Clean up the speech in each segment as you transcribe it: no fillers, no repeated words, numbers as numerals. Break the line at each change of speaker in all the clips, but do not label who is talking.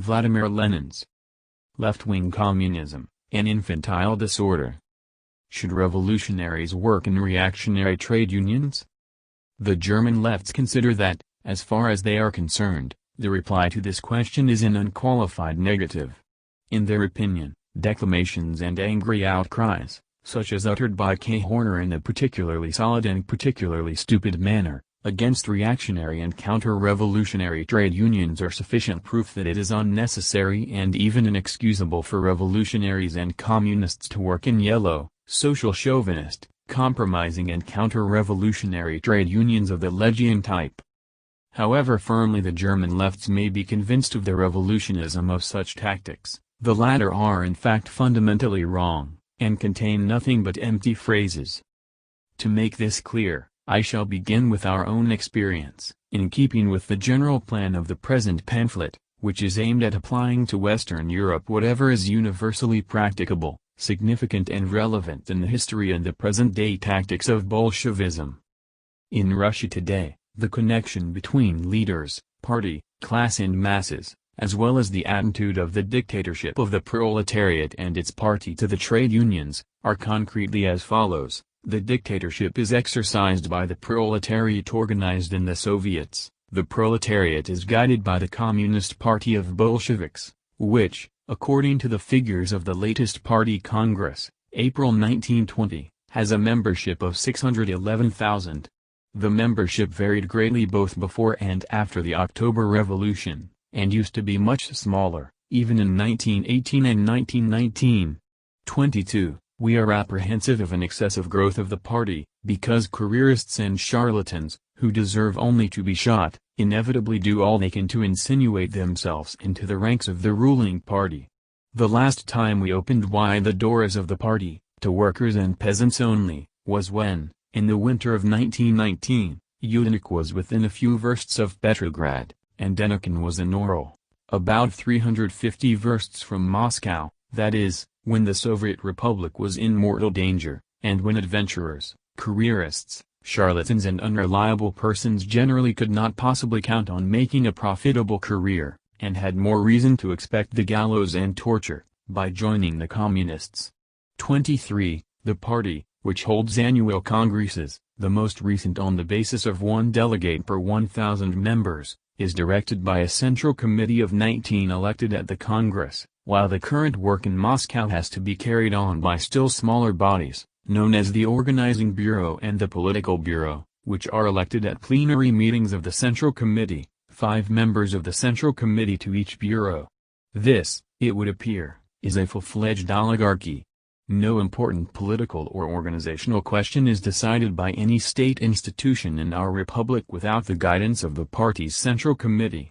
Vladimir Lenin's left-wing communism, an infantile disorder. Should revolutionaries work in reactionary trade unions? The German lefts consider that, as far as they are concerned, the reply to this question is an unqualified negative. In their opinion, declamations and angry outcries, such as uttered by K. Horner in a particularly solid and particularly stupid manner, against reactionary and counter-revolutionary trade unions are sufficient proof that it is unnecessary and even inexcusable for revolutionaries and communists to work in yellow, social chauvinist, compromising and counter-revolutionary trade unions of the Legion type. However firmly the German lefts may be convinced of the revolutionism of such tactics, the latter are in fact fundamentally wrong, and contain nothing but empty phrases. To make this clear, I shall begin with our own experience, in keeping with the general plan of the present pamphlet, which is aimed at applying to Western Europe whatever is universally practicable, significant and relevant in the history and the present-day tactics of Bolshevism. In Russia today, the connection between leaders, party, class and masses, as well as the attitude of the dictatorship of the proletariat and its party to the trade unions, are concretely as follows. The dictatorship is exercised by the proletariat organized in the Soviets. The proletariat is guided by the Communist Party of Bolsheviks, which, according to the figures of the latest Party Congress, April 1920, has a membership of 611,000. The membership varied greatly both before and after the October Revolution, and used to be much smaller, even in 1918 and 1919. 22. We are apprehensive of an excessive growth of the party, because careerists and charlatans, who deserve only to be shot, inevitably do all they can to insinuate themselves into the ranks of the ruling party. The last time we opened wide the doors of the party, to workers and peasants only, was when, in the winter of 1919, Yudenich was within a few versts of Petrograd, and Denikin was in Orel, about 350 versts from Moscow, that is, when the Soviet Republic was in mortal danger, and when adventurers, careerists, charlatans and unreliable persons generally could not possibly count on making a profitable career, and had more reason to expect the gallows and torture, by joining the Communists. 23. The party, which holds annual congresses, the most recent on the basis of one delegate per 1,000 members, is directed by a central committee of 19 elected at the Congress, while the current work in Moscow has to be carried on by still smaller bodies, known as the Organizing Bureau and the Political Bureau, which are elected at plenary meetings of the Central Committee, 5 members of the Central Committee to each bureau. This, it would appear, is a full-fledged oligarchy. No important political or organizational question is decided by any state institution in our republic without the guidance of the party's Central Committee.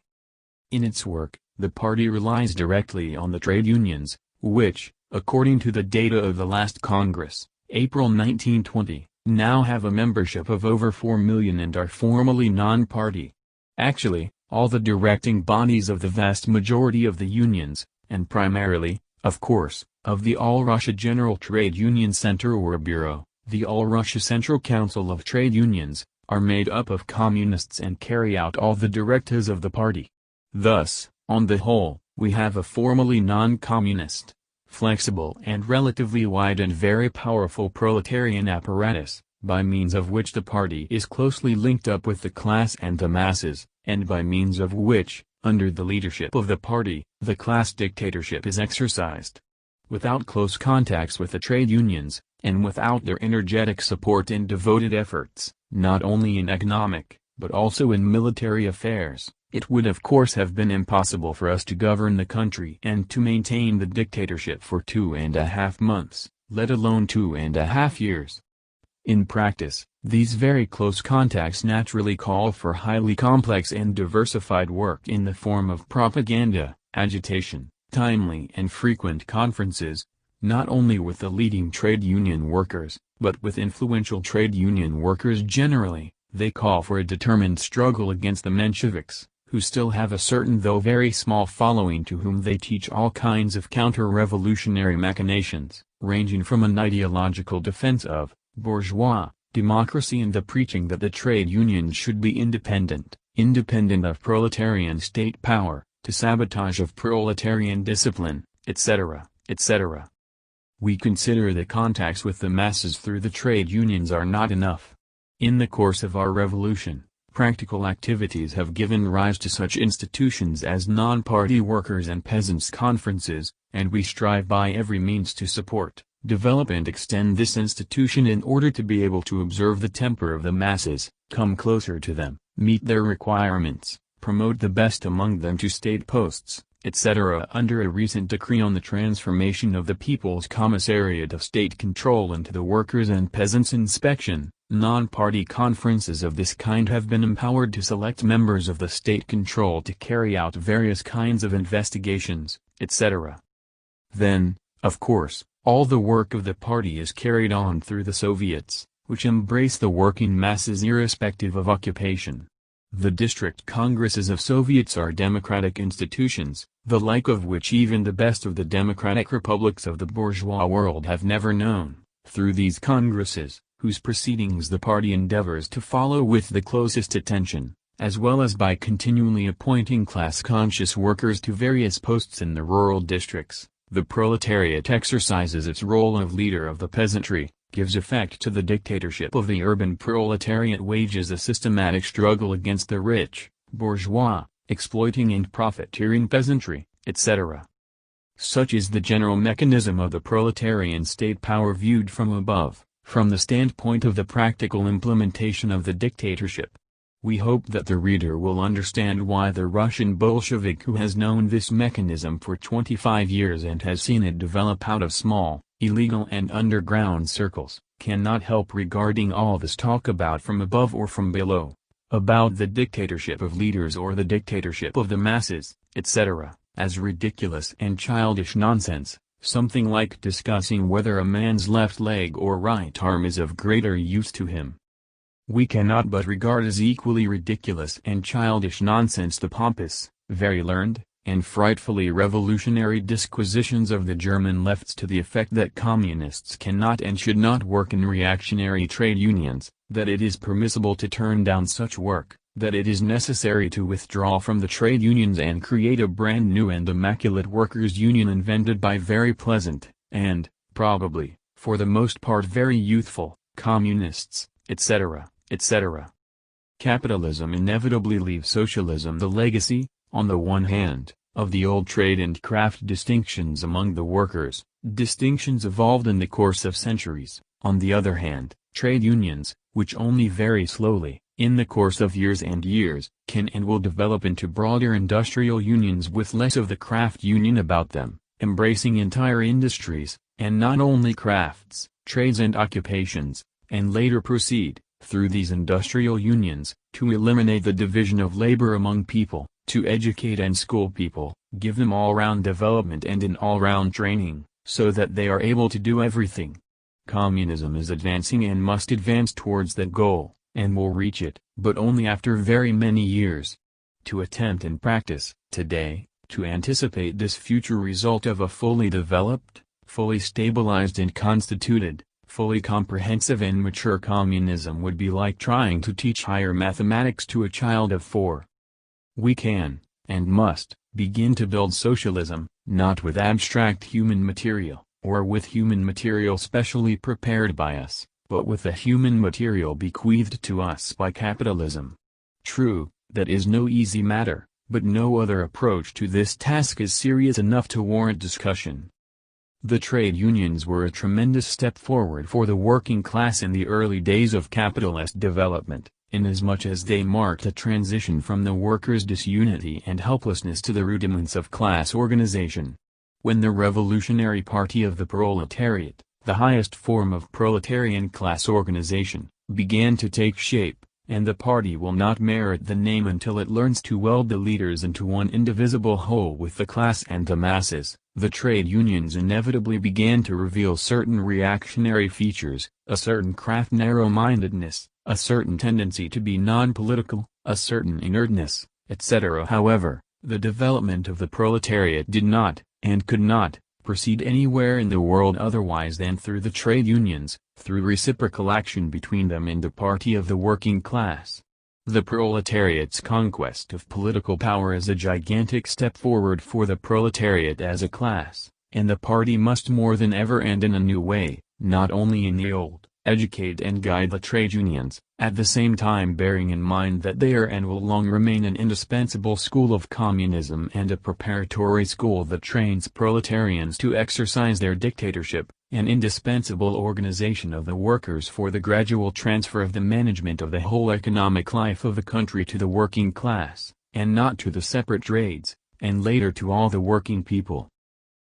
In its work, the party relies directly on the trade unions, which, according to the data of the last Congress, April 1920, now have a membership of over 4 million and are formally non-party. Actually, all the directing bodies of the vast majority of the unions, and primarily, of course, of the All-Russia General Trade Union Center or Bureau, the All-Russia Central Council of Trade Unions, are made up of communists and carry out all the directives of the party. Thus, on the whole, we have a formally non-communist, flexible and relatively wide and very powerful proletarian apparatus, by means of which the party is closely linked up with the class and the masses, and by means of which, under the leadership of the party, the class dictatorship is exercised. Without close contacts with the trade unions, and without their energetic support and devoted efforts, not only in economic, but also in military affairs, it would of course have been impossible for us to govern the country and to maintain the dictatorship for 2.5 months, let alone 2.5 years. In practice, these very close contacts naturally call for highly complex and diversified work in the form of propaganda, agitation, timely and frequent conferences, not only with the leading trade union workers, but with influential trade union workers generally. They call for a determined struggle against the Mensheviks, who still have a certain though very small following to whom they teach all kinds of counter-revolutionary machinations, ranging from an ideological defense of bourgeois democracy and the preaching that the trade unions should be independent of proletarian state power, to sabotage of proletarian discipline, etc., etc. We consider that contacts with the masses through the trade unions are not enough. In the course of our revolution, practical activities have given rise to such institutions as non-party workers and peasants' conferences, and we strive by every means to support, develop and extend this institution in order to be able to observe the temper of the masses, come closer to them, meet their requirements, promote the best among them to state posts, etc. Under a recent decree on the transformation of the People's Commissariat of State Control into the Workers' and Peasants' Inspection, non-party conferences of this kind have been empowered to select members of the state control to carry out various kinds of investigations, etc. Then, of course, all the work of the party is carried on through the Soviets, which embrace the working masses irrespective of occupation. The district congresses of Soviets are democratic institutions, the like of which even the best of the democratic republics of the bourgeois world have never known. Through these congresses, whose proceedings the party endeavors to follow with the closest attention, as well as by continually appointing class-conscious workers to various posts in the rural districts, the proletariat exercises its role of leader of the peasantry, gives effect to the dictatorship of the urban proletariat, wages a systematic struggle against the rich, bourgeois, exploiting and profiteering peasantry, etc. Such is the general mechanism of the proletarian state power viewed from above, from the standpoint of the practical implementation of the dictatorship. We hope that the reader will understand why the Russian Bolshevik, who has known this mechanism for 25 years and has seen it develop out of small, illegal and underground circles, cannot help regarding all this talk about from above or from below, about the dictatorship of leaders or the dictatorship of the masses, etc., as ridiculous and childish nonsense, something like discussing whether a man's left leg or right arm is of greater use to him. We cannot but regard as equally ridiculous and childish nonsense the pompous, very learned, and frightfully revolutionary disquisitions of the German lefts to the effect that communists cannot and should not work in reactionary trade unions, that it is permissible to turn down such work, that it is necessary to withdraw from the trade unions and create a brand new and immaculate workers' union invented by very pleasant, and, probably, for the most part very youthful, communists, etc., etc. Capitalism inevitably leaves socialism the legacy, on the one hand, of the old trade and craft distinctions among the workers, distinctions evolved in the course of centuries, on the other hand, trade unions, which only very slowly, in the course of years and years, can and will develop into broader industrial unions with less of the craft union about them, embracing entire industries, and not only crafts, trades and occupations, and later proceed, through these industrial unions, to eliminate the division of labor among people, to educate and school people, give them all-round development and an all-round training, so that they are able to do everything. Communism is advancing and must advance towards that goal, and will reach it, but only after very many years. To attempt in practice, today, to anticipate this future result of a fully developed, fully stabilized and constituted, fully comprehensive and mature communism would be like trying to teach higher mathematics to a child of 4. We can, and must, begin to build socialism, not with abstract human material, or with human material specially prepared by us, but with the human material bequeathed to us by capitalism. True, that is no easy matter, but no other approach to this task is serious enough to warrant discussion. The trade unions were a tremendous step forward for the working class in the early days of capitalist development, inasmuch as they marked a transition from the workers' disunity and helplessness to the rudiments of class organization. When the revolutionary party of the proletariat, the highest form of proletarian class organization, began to take shape, and the party will not merit the name until it learns to weld the leaders into one indivisible whole with the class and the masses, the trade unions inevitably began to reveal certain reactionary features, a certain craft narrow-mindedness, a certain tendency to be non-political, a certain inertness, etc. However, the development of the proletariat did not, and could not, proceed anywhere in the world otherwise than through the trade unions, through reciprocal action between them and the party of the working class. The proletariat's conquest of political power is a gigantic step forward for the proletariat as a class, and the party must more than ever and in a new way, not only in the old, educate and guide the trade unions, at the same time bearing in mind that they are and will long remain an indispensable school of communism and a preparatory school that trains proletarians to exercise their dictatorship, an indispensable organization of the workers for the gradual transfer of the management of the whole economic life of the country to the working class, and not to the separate trades, and later to all the working people.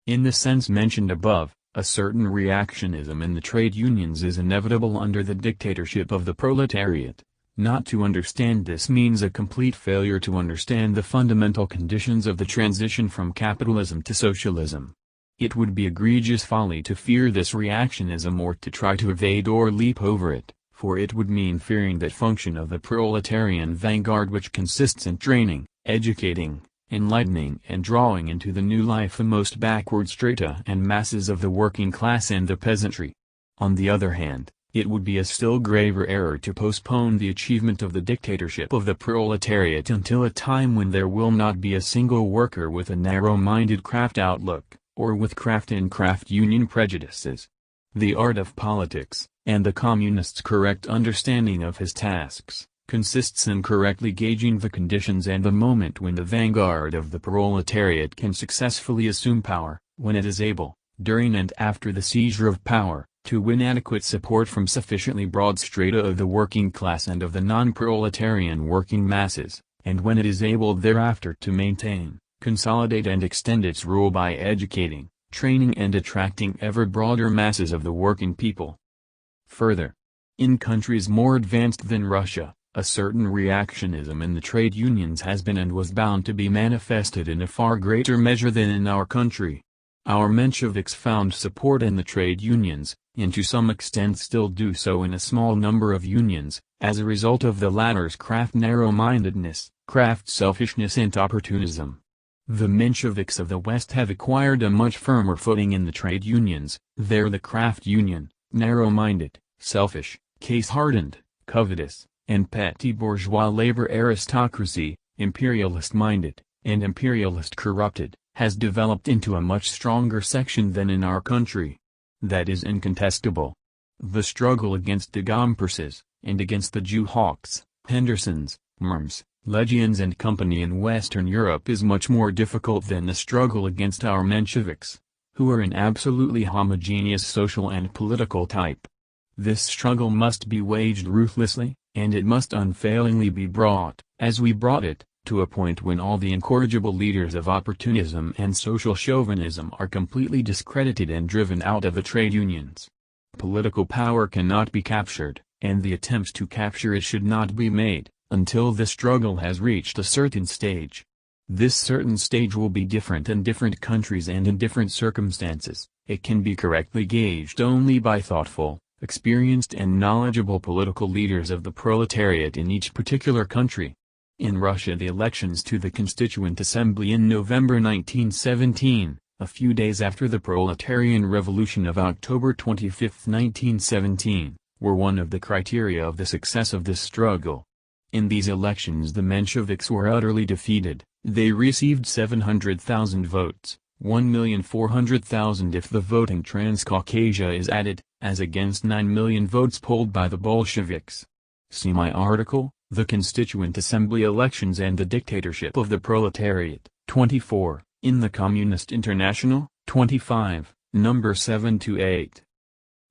In the sense mentioned above, a certain reactionism in the trade unions is inevitable under the dictatorship of the proletariat. Not to understand this means a complete failure to understand the fundamental conditions of the transition from capitalism to socialism. It would be egregious folly to fear this reactionism or to try to evade or leap over it, for it would mean fearing that function of the proletarian vanguard which consists in training, educating, enlightening and drawing into the new life the most backward strata and masses of the working class and the peasantry. On the other hand, it would be a still graver error to postpone the achievement of the dictatorship of the proletariat until a time when there will not be a single worker with a narrow-minded craft outlook, or with craft and craft union prejudices. The art of politics, and the communist's correct understanding of his tasks, consists in correctly gauging the conditions and the moment when the vanguard of the proletariat can successfully assume power, when it is able, during and after the seizure of power, to win adequate support from sufficiently broad strata of the working class and of the non-proletarian working masses, and when it is able thereafter to maintain, consolidate and extend its rule by educating, training and attracting ever broader masses of the working people. Further, in countries more advanced than Russia, a certain reactionism in the trade unions has been and was bound to be manifested in a far greater measure than in our country. Our Mensheviks found support in the trade unions, and to some extent still do so in a small number of unions, as a result of the latter's craft narrow-mindedness, craft selfishness and opportunism. The Mensheviks of the West have acquired a much firmer footing in the trade unions. There the craft union, narrow-minded, selfish, case-hardened, covetous, and petty bourgeois labor aristocracy, imperialist-minded, and imperialist corrupted, has developed into a much stronger section than in our country. That is incontestable. The struggle against the Gomperses, and against the Jew hawks, Hendersons, Merms, Legions and Company in Western Europe is much more difficult than the struggle against our Mensheviks, who are an absolutely homogeneous social and political type. This struggle must be waged ruthlessly, and it must unfailingly be brought, as we brought it, to a point when all the incorrigible leaders of opportunism and social chauvinism are completely discredited and driven out of the trade unions. Political power cannot be captured, and the attempts to capture it should not be made, until the struggle has reached a certain stage. This certain stage will be different in different countries and in different circumstances. It can be correctly gauged only by thoughtful, experienced and knowledgeable political leaders of the proletariat in each particular country. In Russia, the elections to the Constituent Assembly in November 1917, a few days after the Proletarian Revolution of October 25, 1917, were one of the criteria of the success of this struggle. In these elections the Mensheviks were utterly defeated. They received 700,000 votes, 1,400,000 if the vote in Transcaucasia is added, as against 9 million votes polled by the Bolsheviks. See my article, The Constituent Assembly Elections and the Dictatorship of the Proletariat, 24, in the Communist International, 25, number 7-8.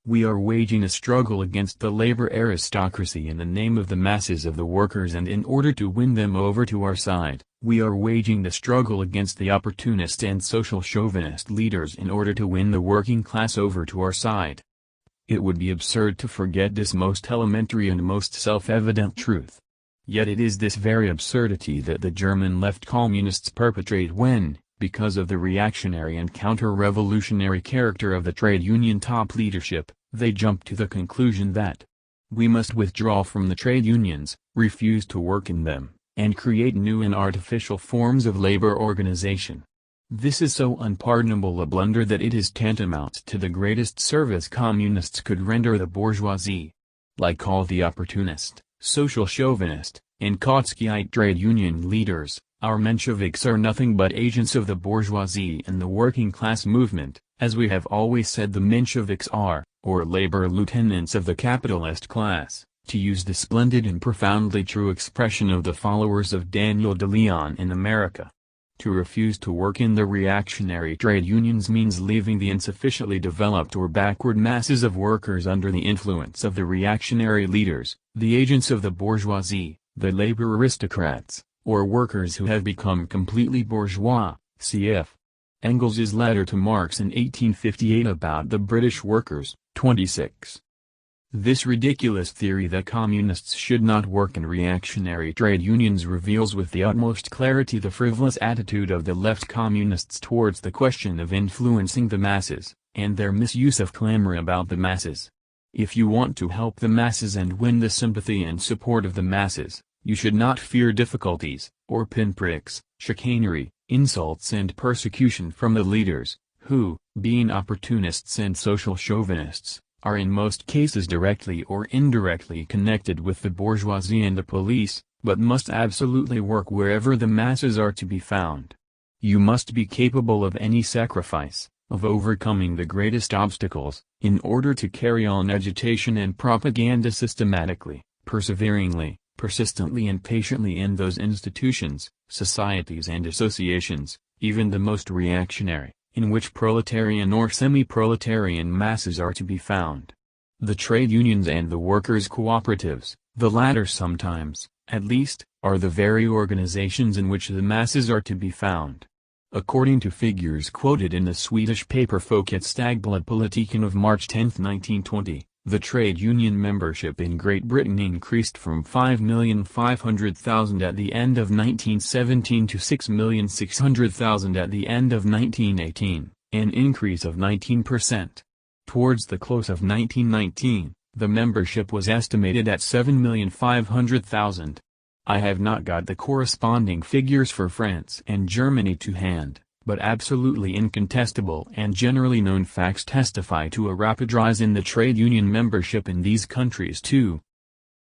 We are waging a struggle against the labor aristocracy in the name of the masses of the workers, and in order to win them over to our side, we are waging the struggle against the opportunist and social chauvinist leaders in order to win the working class over to our side. It would be absurd to forget this most elementary and most self-evident truth. Yet it is this very absurdity that the German left communists perpetrate when, because of the reactionary and counter-revolutionary character of the trade union top leadership, they jump to the conclusion that we must withdraw from the trade unions, refuse to work in them, and create new and artificial forms of labor organization. This is so unpardonable a blunder that it is tantamount to the greatest service communists could render the bourgeoisie. Like all the opportunist, social chauvinist, and Trotskyite trade union leaders, our Mensheviks are nothing but agents of the bourgeoisie and the working class movement. As we have always said, the Mensheviks are, or labor lieutenants of the capitalist class, to use the splendid and profoundly true expression of the followers of Daniel de Leon in America. To refuse to work in the reactionary trade unions means leaving the insufficiently developed or backward masses of workers under the influence of the reactionary leaders, the agents of the bourgeoisie, the labor aristocrats, or workers who have become completely bourgeois. Cf. Engels's letter to Marx in 1858 about the British workers, 26. This ridiculous theory that communists should not work in reactionary trade unions reveals with the utmost clarity the frivolous attitude of the left communists towards the question of influencing the masses, and their misuse of clamor about the masses. If you want to help the masses and win the sympathy and support of the masses, you should not fear difficulties, or pinpricks, chicanery, insults and persecution from the leaders, who, being opportunists and social chauvinists, are in most cases directly or indirectly connected with the bourgeoisie and the police, but must absolutely work wherever the masses are to be found. You must be capable of any sacrifice, of overcoming the greatest obstacles, in order to carry on agitation and propaganda systematically, perseveringly, persistently and patiently in those institutions, societies and associations, even the most reactionary, in which proletarian or semi-proletarian masses are to be found. The trade unions and the workers' cooperatives, the latter sometimes, at least, are the very organizations in which the masses are to be found. According to figures quoted in the Swedish paper Folkets Dagblad Politiken of March 10, 1920, the trade union membership in Great Britain increased from 5,500,000 at the end of 1917 to 6,600,000 at the end of 1918, an increase of 19%. Towards the close of 1919, the membership was estimated at 7,500,000. I have not got the corresponding figures for France and Germany to hand, but absolutely incontestable and generally known facts testify to a rapid rise in the trade union membership in these countries too.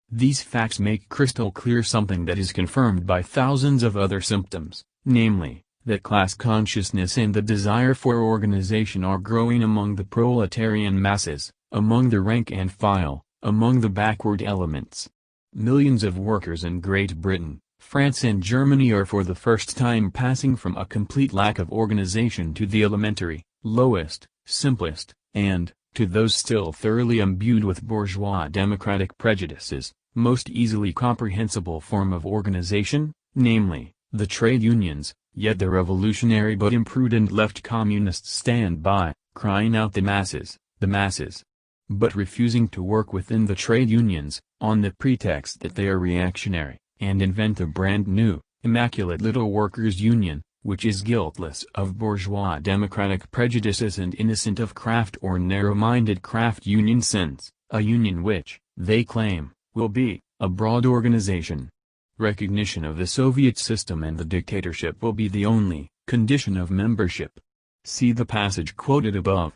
These facts make crystal clear something that is confirmed by thousands of other symptoms, namely, that class consciousness and the desire for organization are growing among the proletarian masses, among the rank and file, among the backward elements. Millions of workers in Great Britain, France and Germany are for the first time passing from a complete lack of organization to the elementary, lowest, simplest, and, to those still thoroughly imbued with bourgeois democratic prejudices, most easily comprehensible form of organization, namely, the trade unions. Yet the revolutionary but imprudent left communists stand by, crying out the masses, but refusing to work within the trade unions, on the pretext that they are reactionary, and invent a brand new, immaculate little workers' union, which is guiltless of bourgeois democratic prejudices and innocent of craft or narrow-minded craft union sense, a union which, they claim, will be, a broad organization. Recognition of the Soviet system and the dictatorship will be the only condition of membership. See the passage quoted above.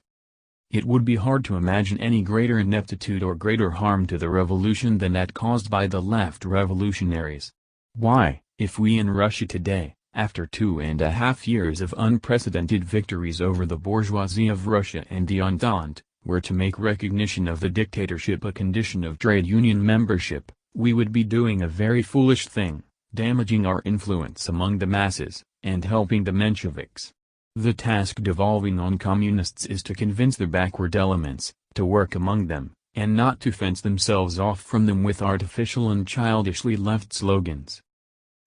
It would be hard to imagine any greater ineptitude or greater harm to the revolution than that caused by the left revolutionaries. Why, if we in Russia today, after 2.5 years of unprecedented victories over the bourgeoisie of Russia and the Entente, were to make recognition of the dictatorship a condition of trade union membership, we would be doing a very foolish thing, damaging our influence among the masses, and helping the Mensheviks. The task devolving on communists is to convince the backward elements, to work among them, and not to fence themselves off from them with artificial and childishly left slogans.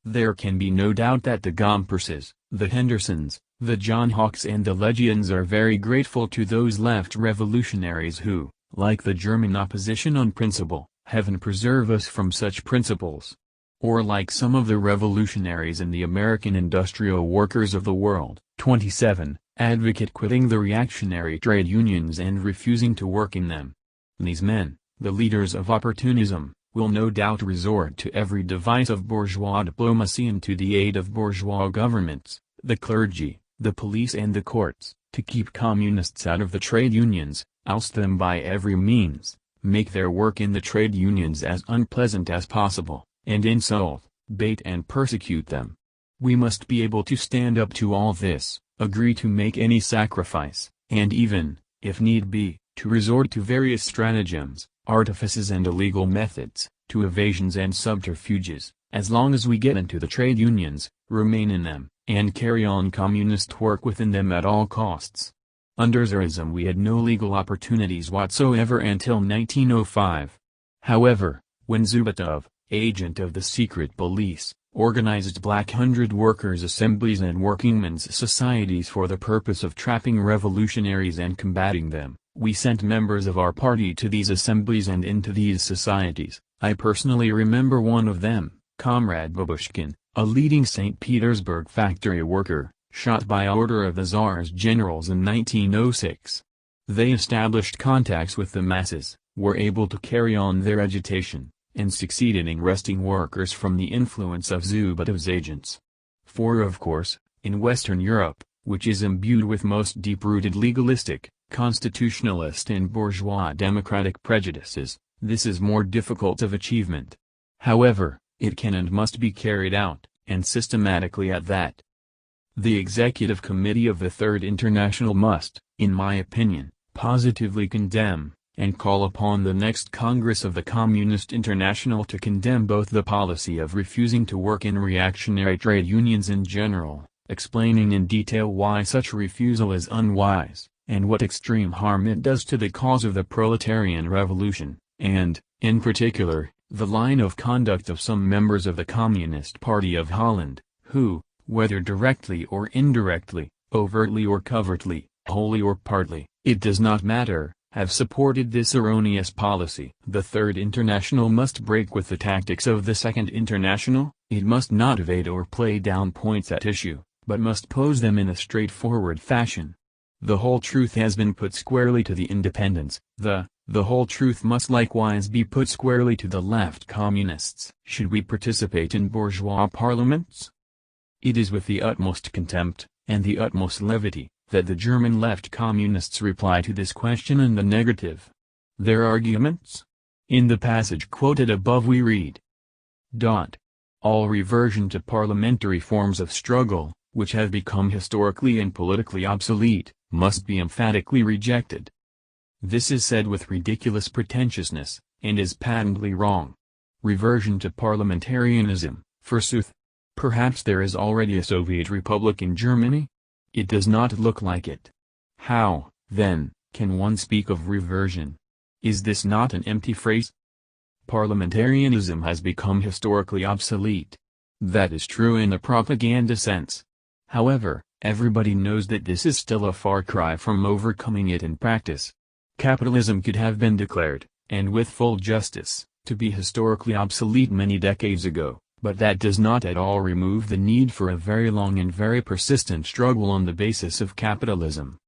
There can be no doubt that the Gomperses, the Hendersons, the John Hawks and the Legions are very grateful to those left revolutionaries who, like the German opposition on principle, heaven preserve us from such principles. Or like some of the revolutionaries in the American Industrial Workers of the World, 27, advocate quitting the reactionary trade unions and refusing to work in them. These men, the leaders of opportunism, will no doubt resort to every device of bourgeois diplomacy and to the aid of bourgeois governments, the clergy, the police and the courts, to keep communists out of the trade unions, oust them by every means, make their work in the trade unions as unpleasant as possible, and insult, bait and persecute them. We must be able to stand up to all this, agree to make any sacrifice, and even, if need be, to resort to various stratagems, artifices and illegal methods, to evasions and subterfuges, as long as we get into the trade unions, remain in them, and carry on communist work within them at all costs. Under Tsarism we had no legal opportunities whatsoever until 1905. However, when Zubetov, agent of the secret police, organized Black Hundred Workers' Assemblies and workingmen's societies for the purpose of trapping revolutionaries and combating them, we sent members of our party to these assemblies and into these societies. I personally remember one of them, Comrade Babushkin, a leading St. Petersburg factory worker, shot by order of the Tsar's generals in 1906. They established contacts with the masses, were able to carry on their agitation, and succeeded in wresting workers from the influence of Zubetov's agents. For of course, in Western Europe, which is imbued with most deep-rooted legalistic, constitutionalist and bourgeois democratic prejudices, this is more difficult of achievement. However, it can and must be carried out, and systematically at that. The Executive Committee of the Third International must, in my opinion, positively condemn, and call upon the next Congress of the Communist International to condemn both the policy of refusing to work in reactionary trade unions in general, explaining in detail why such refusal is unwise, and what extreme harm it does to the cause of the proletarian revolution, and, in particular, the line of conduct of some members of the Communist Party of Holland, who, whether directly or indirectly, overtly or covertly, wholly or partly, it does not matter, have supported this erroneous policy. The Third International must break with the tactics of the Second International. It must not evade or play down points at issue, but must pose them in a straightforward fashion. The whole truth has been put squarely to the independents. The whole truth must likewise be put squarely to the left communists. Should we participate in bourgeois parliaments? It is with the utmost contempt, and the utmost levity, that the German left communists reply to this question in the negative. Their arguments? In the passage quoted above we read, All reversion to parliamentary forms of struggle, which have become historically and politically obsolete, must be emphatically rejected. This is said with ridiculous pretentiousness, and is patently wrong. Reversion to parliamentarianism, forsooth. Perhaps there is already a Soviet Republic in Germany? It does not look like it. How, then, can one speak of reversion? Is this not an empty phrase? Parliamentarianism has become historically obsolete. That is true in the propaganda sense. However, everybody knows that this is still a far cry from overcoming it in practice. Capitalism could have been declared, and with full justice, to be historically obsolete many decades ago, but that does not at all remove the need for a very long and very persistent struggle on the basis of capitalism.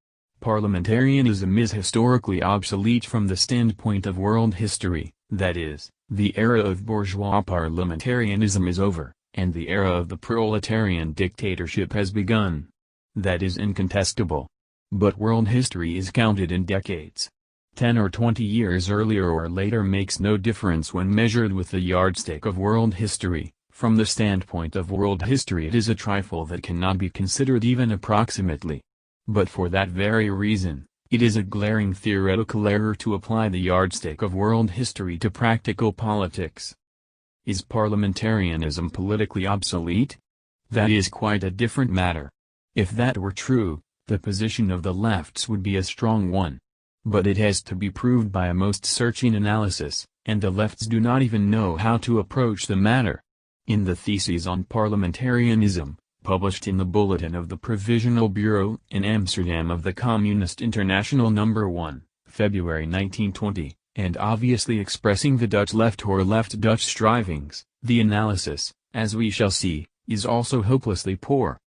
Parliamentarianism is historically obsolete from the standpoint of world history, that is, the era of bourgeois parliamentarianism is over, and the era of the proletarian dictatorship has begun. That is incontestable. But world history is counted in decades. 10 or 20 years earlier or later makes no difference when measured with the yardstick of world history. From the standpoint of world history it is a trifle that cannot be considered even approximately. But for that very reason, it is a glaring theoretical error to apply the yardstick of world history to practical politics. Is parliamentarianism politically obsolete? That is quite a different matter. If that were true, the position of the lefts would be a strong one. But it has to be proved by a most searching analysis, and the lefts do not even know how to approach the matter. In the Theses on Parliamentarianism, published in the Bulletin of the Provisional Bureau in Amsterdam of the Communist International No. 1, February 1920, and obviously expressing the Dutch left or left Dutch strivings, the analysis, as we shall see, is also hopelessly poor.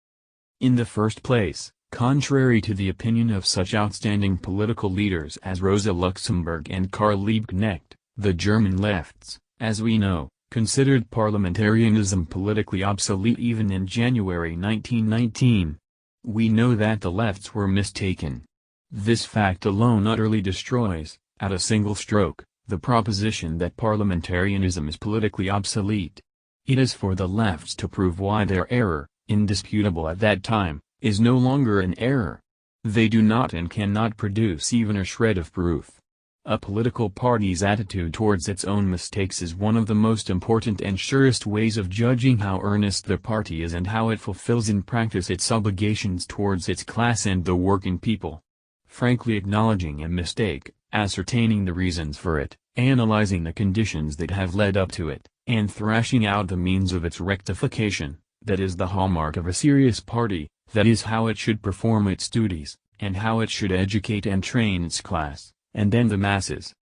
In the first place, contrary to the opinion of such outstanding political leaders as Rosa Luxemburg and Karl Liebknecht, the German lefts, as we know, considered parliamentarianism politically obsolete even in January 1919. We know that the lefts were mistaken. This fact alone utterly destroys, at a single stroke, the proposition that parliamentarianism is politically obsolete. It is for the lefts to prove why their error, indisputable at that time, is no longer an error. They do not and cannot produce even a shred of proof. A political party's attitude towards its own mistakes is one of the most important and surest ways of judging how earnest the party is and how it fulfills in practice its obligations towards its class and the working people. Frankly acknowledging a mistake, ascertaining the reasons for it, analyzing the conditions that have led up to it, and thrashing out the means of its rectification, that is the hallmark of a serious party, that is how it should perform its duties, and how it should educate and train its class, and then the masses.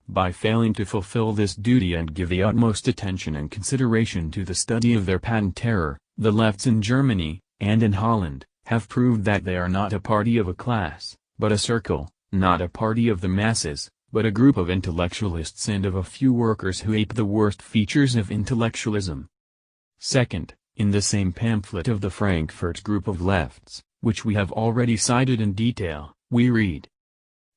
By failing to fulfill this duty and give the utmost attention and consideration to the study of their patent terror, the lefts in Germany, and in Holland, have proved that they are not a party of a class, but a circle, not a party of the masses, but a group of intellectualists and of a few workers who ape the worst features of intellectualism. Second, in the same pamphlet of the Frankfurt group of lefts, which we have already cited in detail, we read.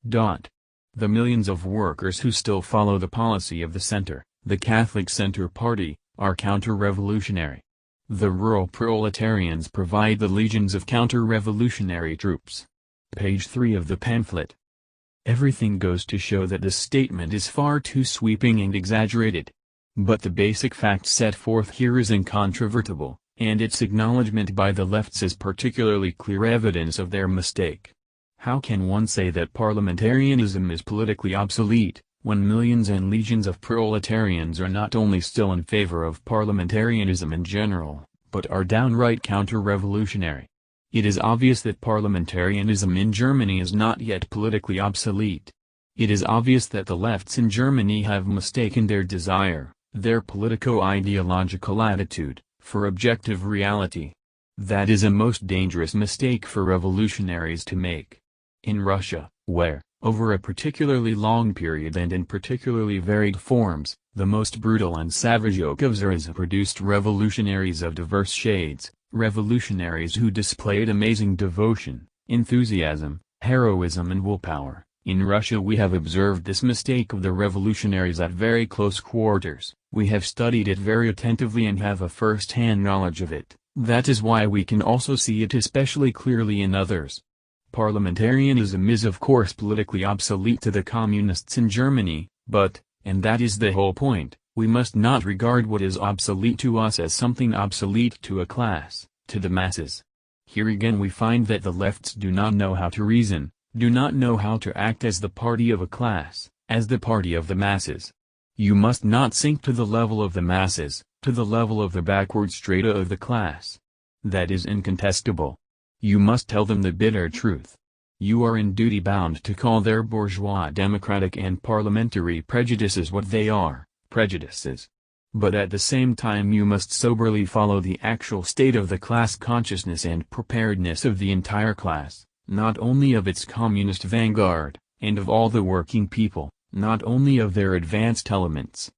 The millions of workers who still follow the policy of the Center, the Catholic Center Party, are counter-revolutionary. The rural proletarians provide the legions of counter-revolutionary troops. Page 3 of the pamphlet. Everything goes to show that this statement is far too sweeping and exaggerated. But the basic fact set forth here is incontrovertible, and its acknowledgment by the lefts is particularly clear evidence of their mistake. How can one say that parliamentarianism is politically obsolete, when millions and legions of proletarians are not only still in favor of parliamentarianism in general, but are downright counter-revolutionary? It is obvious that parliamentarianism in Germany is not yet politically obsolete. It is obvious that the lefts in Germany have mistaken their desire, their politico-ideological attitude, for objective reality. That is a most dangerous mistake for revolutionaries to make. In Russia, where, over a particularly long period and in particularly varied forms, the most brutal and savage yoke of Tsarism produced revolutionaries of diverse shades, revolutionaries who displayed amazing devotion, enthusiasm, heroism and willpower. In Russia we have observed this mistake of the revolutionaries at very close quarters, we have studied it very attentively and have a first-hand knowledge of it. That is why we can also see it especially clearly in others. Parliamentarianism is of course politically obsolete to the communists in Germany, but, and that is the whole point, we must not regard what is obsolete to us as something obsolete to a class, to the masses. Here again we find that the lefts do not know how to reason, do not know how to act as the party of a class, as the party of the masses. You must not sink to the level of the masses, to the level of the backward strata of the class. That is incontestable. You must tell them the bitter truth. You are in duty bound to call their bourgeois democratic and parliamentary prejudices what they are, prejudices. But at the same time you must soberly follow the actual state of the class consciousness and preparedness of the entire class, not only of its communist vanguard, and of all the working people, not only of their advanced elements.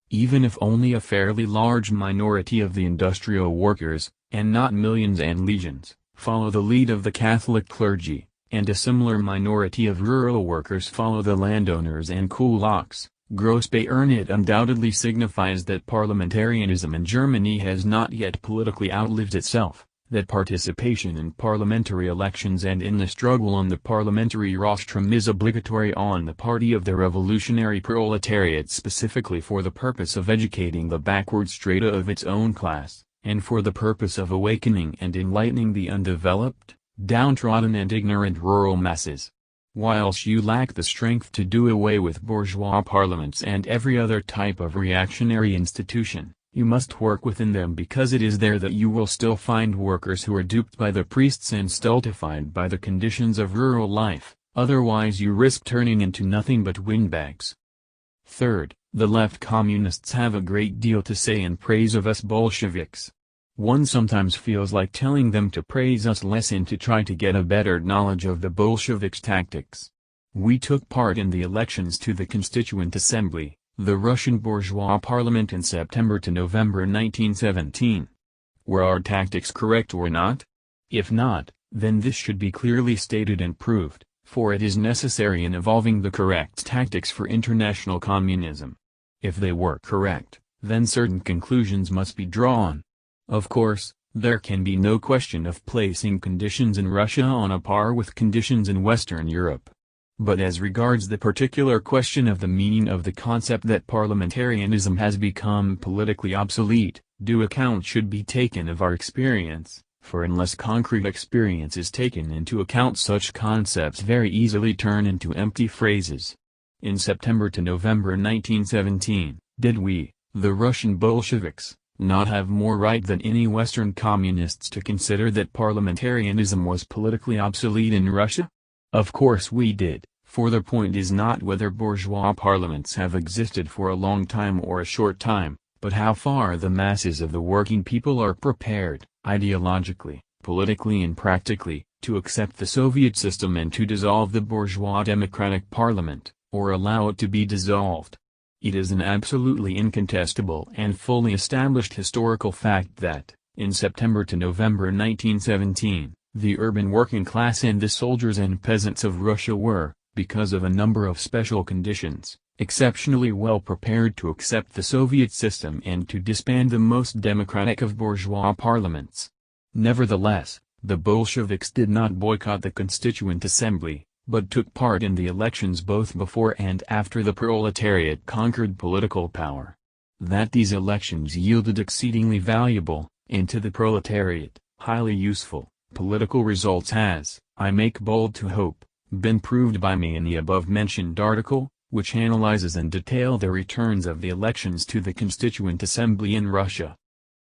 Even if only a fairly large minority of the industrial workers, and not millions and legions, follow the lead of the Catholic clergy, and a similar minority of rural workers follow the landowners and kulaks, gross pay earn, it undoubtedly signifies that parliamentarianism in Germany has not yet politically outlived itself, that participation in parliamentary elections and in the struggle on the parliamentary rostrum is obligatory on the party of the revolutionary proletariat specifically for the purpose of educating the backward strata of its own class, and for the purpose of awakening and enlightening the undeveloped, downtrodden and ignorant rural masses. Whilst you lack the strength to do away with bourgeois parliaments and every other type of reactionary institution, you must work within them, because it is there that you will still find workers who are duped by the priests and stultified by the conditions of rural life, otherwise you risk turning into nothing but windbags. Third, the left communists have a great deal to say in praise of us Bolsheviks. One sometimes feels like telling them to praise us less and to try to get a better knowledge of the Bolsheviks' tactics. We took part in the elections to the Constituent Assembly, the Russian bourgeois parliament, in September to November 1917. Were our tactics correct or not? If not, then this should be clearly stated and proved, for it is necessary in evolving the correct tactics for international communism. If they were correct, then certain conclusions must be drawn. Of course, there can be no question of placing conditions in Russia on a par with conditions in Western Europe. But as regards the particular question of the meaning of the concept that parliamentarism has become politically obsolete, due account should be taken of our experience, for unless concrete experience is taken into account, such concepts very easily turn into empty phrases. In September to November 1917, did we, the Russian Bolsheviks, not have more right than any Western communists to consider that parliamentarism was politically obsolete in Russia? Of course we did, for the point is not whether bourgeois parliaments have existed for a long time or a short time, but how far the masses of the working people are prepared, ideologically, politically and practically, to accept the Soviet system and to dissolve the bourgeois democratic parliament, or allow it to be dissolved. It is an absolutely incontestable and fully established historical fact that, in September to November 1917, the urban working class and the soldiers and peasants of Russia were, because of a number of special conditions, exceptionally well prepared to accept the Soviet system and to disband the most democratic of bourgeois parliaments. Nevertheless, the Bolsheviks did not boycott the Constituent Assembly, but took part in the elections both before and after the proletariat conquered political power. That these elections yielded exceedingly valuable, and to the proletariat, highly useful, political results has, I make bold to hope, been proved by me in the above-mentioned article, which analyzes in detail the returns of the elections to the Constituent Assembly in Russia.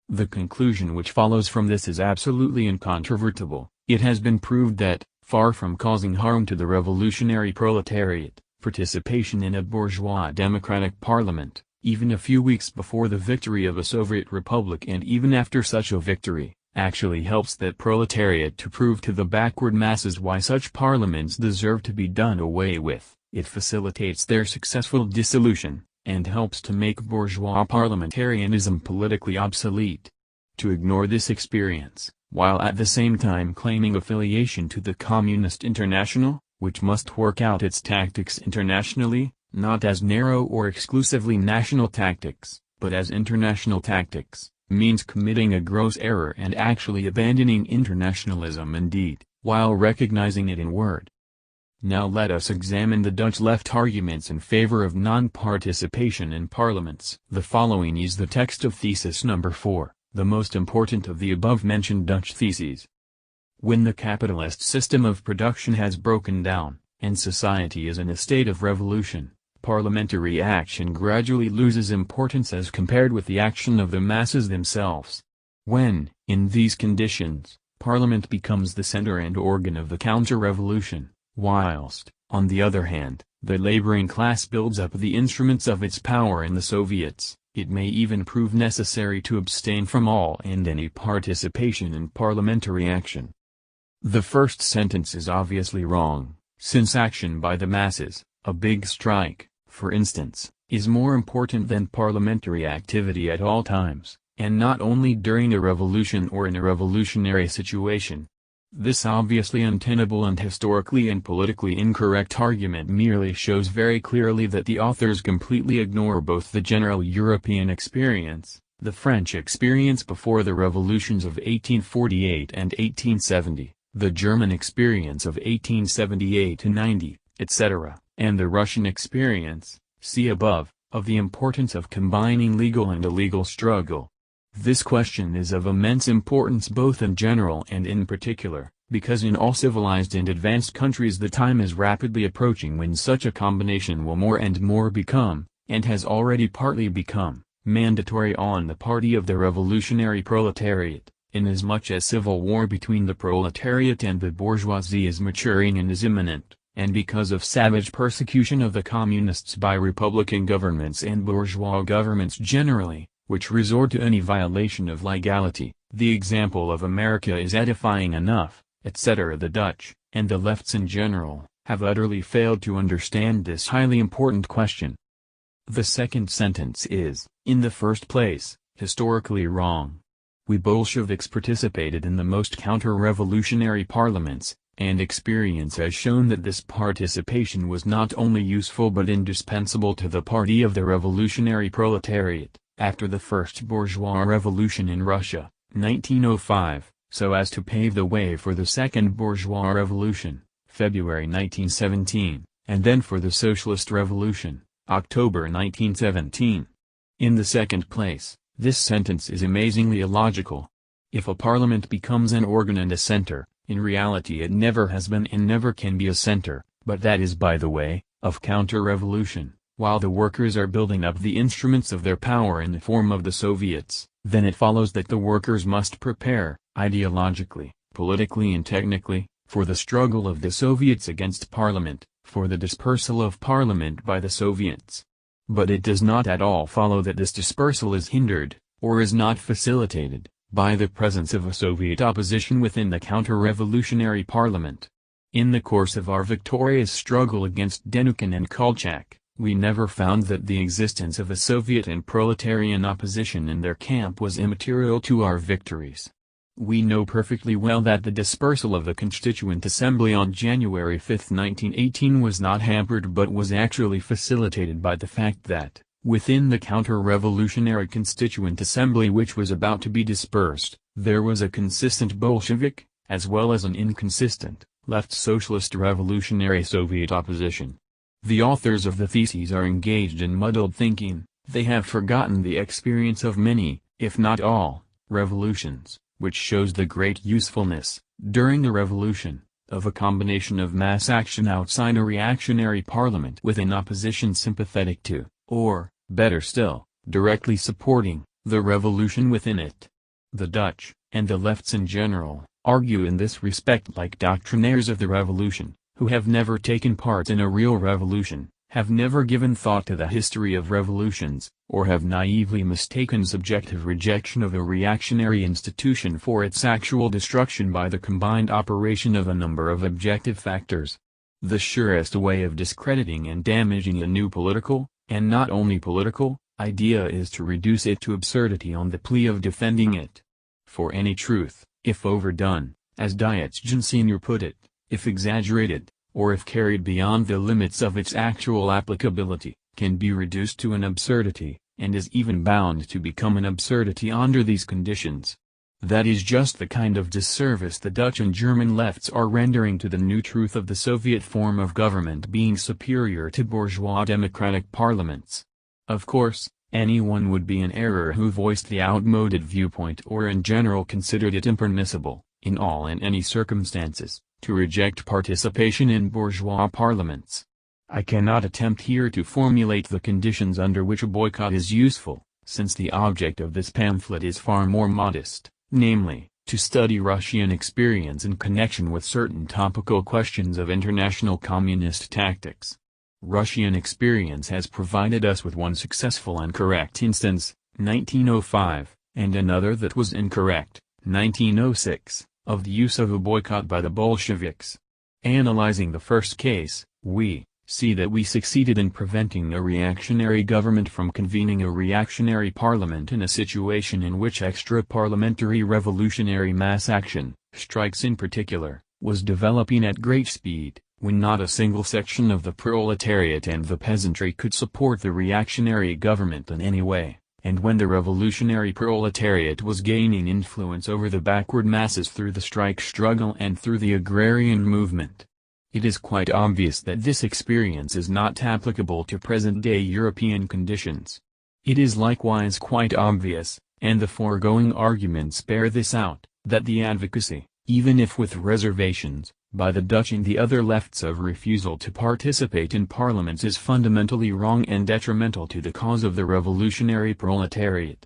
The conclusion which follows from this is absolutely incontrovertible. It has been proved that, far from causing harm to the revolutionary proletariat, participation in a bourgeois democratic parliament, even a few weeks before the victory of a Soviet republic and even after such a victory, actually helps that proletariat to prove to the backward masses why such parliaments deserve to be done away with. It facilitates their successful dissolution, and helps to make bourgeois parliamentarism politically obsolete. To ignore this experience, while at the same time claiming affiliation to the Communist International, which must work out its tactics internationally, not as narrow or exclusively national tactics, but as international tactics, means committing a gross error and actually abandoning internationalism in deed, while recognizing it in word. Now let us examine the Dutch left arguments in favor of non-participation in parliaments. The following is the text of thesis number 4, the most important of the above-mentioned Dutch theses. When the capitalist system of production has broken down, and society is in a state of revolution, parliamentary action gradually loses importance as compared with the action of the masses themselves. When, in these conditions, Parliament becomes the center and organ of the counter-revolution, whilst, on the other hand, the laboring class builds up the instruments of its power in the Soviets, it may even prove necessary to abstain from all and any participation in parliamentary action. The first sentence is obviously wrong, since action by the masses, a big strike, for instance, is more important than parliamentary activity at all times, and not only during a revolution or in a revolutionary situation. This obviously untenable and historically and politically incorrect argument merely shows very clearly that the authors completely ignore both the general European experience, the French experience before the revolutions of 1848 and 1870, the German experience of 1878–90, etc., and the Russian experience, see above, of the importance of combining legal and illegal struggle. This question is of immense importance both in general and in particular, because in all civilized and advanced countries the time is rapidly approaching when such a combination will more and more become, and has already partly become, mandatory on the party of the revolutionary proletariat, inasmuch as civil war between the proletariat and the bourgeoisie is maturing and is imminent, and because of savage persecution of the communists by republican governments and bourgeois governments generally, which resort to any violation of legality. The example of America is edifying enough, etc. The Dutch, and the lefts in general, have utterly failed to understand this highly important question. The second sentence is, in the first place, historically wrong. We Bolsheviks participated in the most counter-revolutionary parliaments, and experience has shown that this participation was not only useful but indispensable to the party of the revolutionary proletariat, after the First Bourgeois Revolution in Russia, 1905, so as to pave the way for the Second Bourgeois Revolution, February 1917, and then for the Socialist Revolution, October 1917. In the second place, this sentence is amazingly illogical. If a parliament becomes an organ and a center, in reality it never has been and never can be a center, but that is by the way, of counter-revolution, while the workers are building up the instruments of their power in the form of the Soviets, then it follows that the workers must prepare, ideologically, politically and technically, for the struggle of the Soviets against Parliament, for the dispersal of Parliament by the Soviets. But it does not at all follow that this dispersal is hindered, or is not facilitated, by the presence of a Soviet opposition within the counter-revolutionary Parliament. In the course of our victorious struggle against Denikin and Kolchak, we never found that the existence of a Soviet and proletarian opposition in their camp was immaterial to our victories. We know perfectly well that the dispersal of the Constituent Assembly on January 5, 1918 was not hampered but was actually facilitated by the fact that, within the counter-revolutionary Constituent Assembly which was about to be dispersed, there was a consistent Bolshevik, as well as an inconsistent, left Socialist Revolutionary Soviet opposition. The authors of the theses are engaged in muddled thinking, they have forgotten the experience of many, if not all, revolutions, which shows the great usefulness, during the revolution, of a combination of mass action outside a reactionary parliament with an opposition sympathetic to, or, better still, directly supporting, the revolution within it. The Dutch, and the lefts in general, argue in this respect like doctrinaires of the revolution, who have never taken part in a real revolution, have never given thought to the history of revolutions, or have naively mistaken subjective rejection of a reactionary institution for its actual destruction by the combined operation of a number of objective factors. The surest way of discrediting and damaging a new political, and not only political, idea is to reduce it to absurdity on the plea of defending it. For any truth, if overdone, as Diogenes Sr. put it, if exaggerated, or if carried beyond the limits of its actual applicability, can be reduced to an absurdity, and is even bound to become an absurdity under these conditions. That is just the kind of disservice the Dutch and German lefts are rendering to the new truth of the Soviet form of government being superior to bourgeois democratic parliaments. Of course, anyone would be in error who voiced the outmoded viewpoint or in general considered it impermissible, in all and any circumstances, to reject participation in bourgeois parliaments. I cannot attempt here to formulate the conditions under which a boycott is useful, since the object of this pamphlet is far more modest, namely, to study Russian experience in connection with certain topical questions of international communist tactics. Russian experience has provided us with one successful and correct instance, 1905, and another that was incorrect, 1906, of the use of a boycott by the Bolsheviks. Analyzing the first case, we see that we succeeded in preventing a reactionary government from convening a reactionary parliament in a situation in which extra-parliamentary revolutionary mass action, strikes in particular, was developing at great speed, when not a single section of the proletariat and the peasantry could support the reactionary government in any way, and when the revolutionary proletariat was gaining influence over the backward masses through the strike struggle and through the agrarian movement. It is quite obvious that this experience is not applicable to present-day European conditions. It is likewise quite obvious, and the foregoing arguments bear this out, that the advocacy, even if with reservations, by the Dutch and the other lefts of refusal to participate in parliaments is fundamentally wrong and detrimental to the cause of the revolutionary proletariat.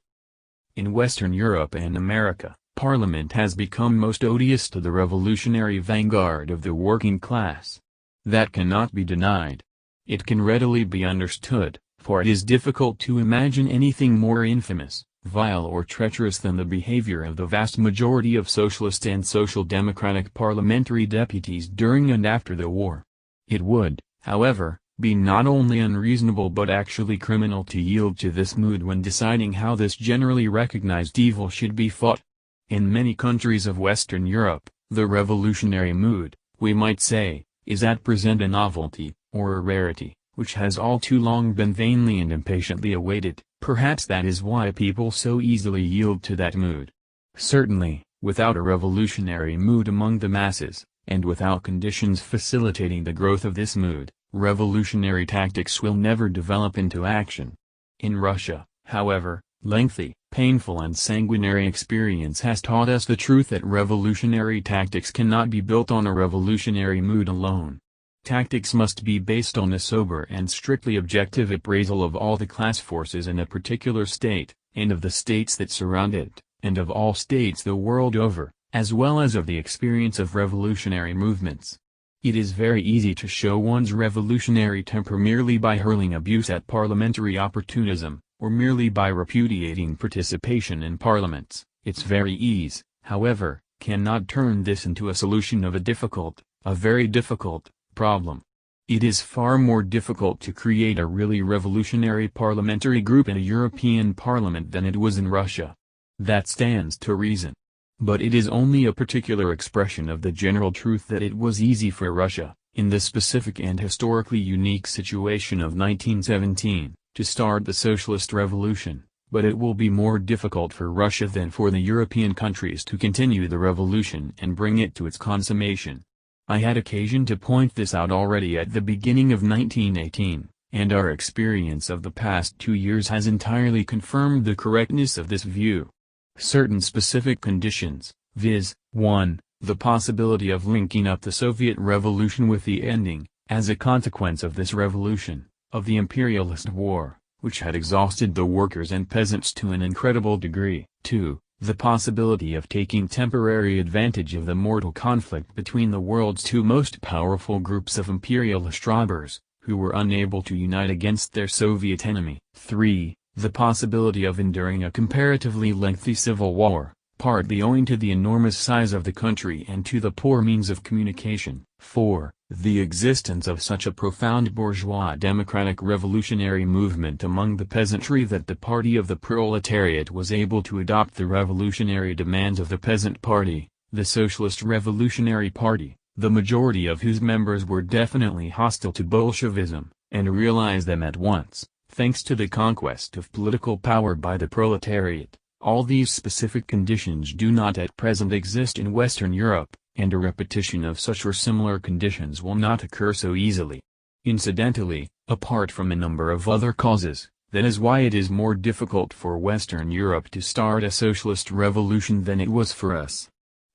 In Western Europe and America, Parliament has become most odious to the revolutionary vanguard of the working class. That cannot be denied. It can readily be understood, for it is difficult to imagine anything more infamous, vile or treacherous than the behavior of the vast majority of socialist and social democratic parliamentary deputies during and after the war. It would, however, be not only unreasonable but actually criminal to yield to this mood when deciding how this generally recognized evil should be fought. In many countries of Western Europe, the revolutionary mood, we might say, is at present a novelty, or a rarity, which has all too long been vainly and impatiently awaited, Perhaps that is why people so easily yield to that mood. Certainly, without a revolutionary mood among the masses, and without conditions facilitating the growth of this mood, revolutionary tactics will never develop into action. In Russia, however, lengthy, painful and sanguinary experience has taught us the truth that revolutionary tactics cannot be built on a revolutionary mood alone. Tactics must be based on a sober and strictly objective appraisal of all the class forces in a particular state, and of the states that surround it, and of all states the world over, as well as of the experience of revolutionary movements. It is very easy to show one's revolutionary temper merely by hurling abuse at parliamentary opportunism, or merely by repudiating participation in parliaments. Its very ease, however, cannot turn this into a solution of a very difficult, problem. It is far more difficult to create a really revolutionary parliamentary group in a European parliament than it was in Russia. That stands to reason. But it is only a particular expression of the general truth that it was easy for Russia, in the specific and historically unique situation of 1917, to start the socialist revolution, but it will be more difficult for Russia than for the European countries to continue the revolution and bring it to its consummation. I had occasion to point this out already at the beginning of 1918, and our experience of the past 2 years has entirely confirmed the correctness of this view. Certain specific conditions, viz., 1, the possibility of linking up the Soviet Revolution with the ending, as a consequence of this revolution, of the imperialist war, which had exhausted the workers and peasants to an incredible degree. 2. The possibility of taking temporary advantage of the mortal conflict between the world's two most powerful groups of imperialist robbers, who were unable to unite against their Soviet enemy. 3. The possibility of enduring a comparatively lengthy civil war, partly owing to the enormous size of the country and to the poor means of communication. 4. The existence of such a profound bourgeois democratic revolutionary movement among the peasantry that the party of the proletariat was able to adopt the revolutionary demands of the peasant party, the Socialist Revolutionary Party, the majority of whose members were definitely hostile to Bolshevism, and realize them at once, thanks to the conquest of political power by the proletariat. All these specific conditions do not at present exist in Western Europe, and a repetition of such or similar conditions will not occur so easily. Incidentally, apart from a number of other causes, that is why it is more difficult for Western Europe to start a socialist revolution than it was for us.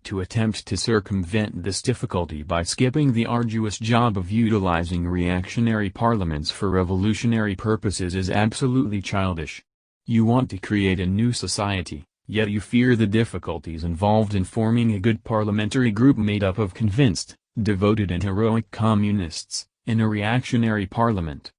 To attempt to circumvent this difficulty by skipping the arduous job of utilizing reactionary parliaments for revolutionary purposes is absolutely childish. You want to create a new society, yet you fear the difficulties involved in forming a good parliamentary group made up of convinced, devoted and heroic communists, in a reactionary parliament.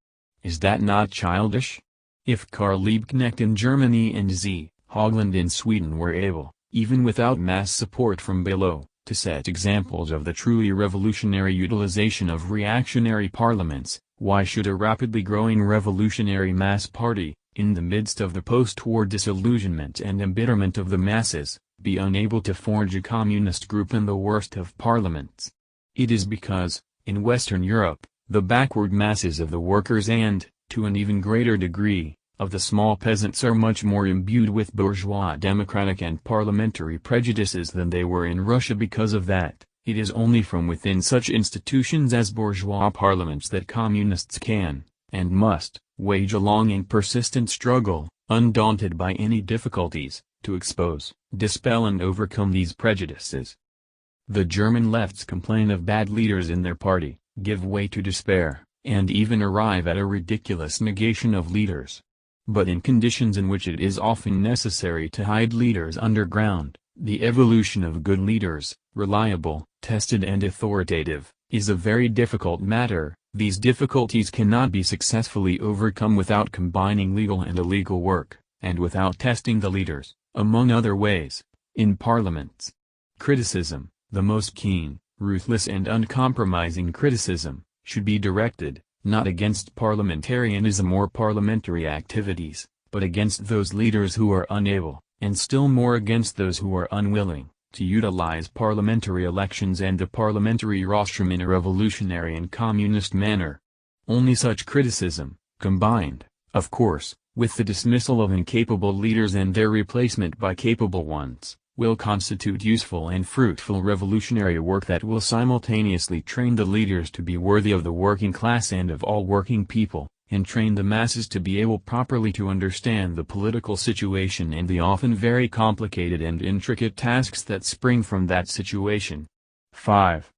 Is that not childish? If Karl Liebknecht in Germany and Z. Haugland in Sweden were able, even without mass support from below, to set examples of the truly revolutionary utilization of reactionary parliaments, why should a rapidly growing revolutionary mass party, in the midst of the post-war disillusionment and embitterment of the masses, be unable to forge a communist group in the worst of parliaments? It is because, in Western Europe, the backward masses of the workers and, to an even greater degree, of the small peasants are much more imbued with bourgeois democratic and parliamentary prejudices than they were in Russia. Because of that, it is only from within such institutions as bourgeois parliaments that communists can, and must, wage a long and persistent struggle, undaunted by any difficulties, to expose, dispel and overcome these prejudices. The German lefts complain of bad leaders in their party, give way to despair, and even arrive at a ridiculous negation of leaders. But in conditions in which it is often necessary to hide leaders underground, the evolution of good leaders, reliable, tested and authoritative, is a very difficult matter. These difficulties cannot be successfully overcome without combining legal and illegal work, and without testing the leaders, among other ways, in parliaments. Criticism, the most keen, ruthless and uncompromising criticism, should be directed, not against parliamentarianism or parliamentary activities, but against those leaders who are unable, and still more against those who are unwilling, to utilize parliamentary elections and the parliamentary rostrum in a revolutionary and communist manner. Only such criticism, combined, of course, with the dismissal of incapable leaders and their replacement by capable ones, will constitute useful and fruitful revolutionary work that will simultaneously train the leaders to be worthy of the working class and of all working people, and train the masses to be able properly to understand the political situation and the often very complicated and intricate tasks that spring from that situation. 5.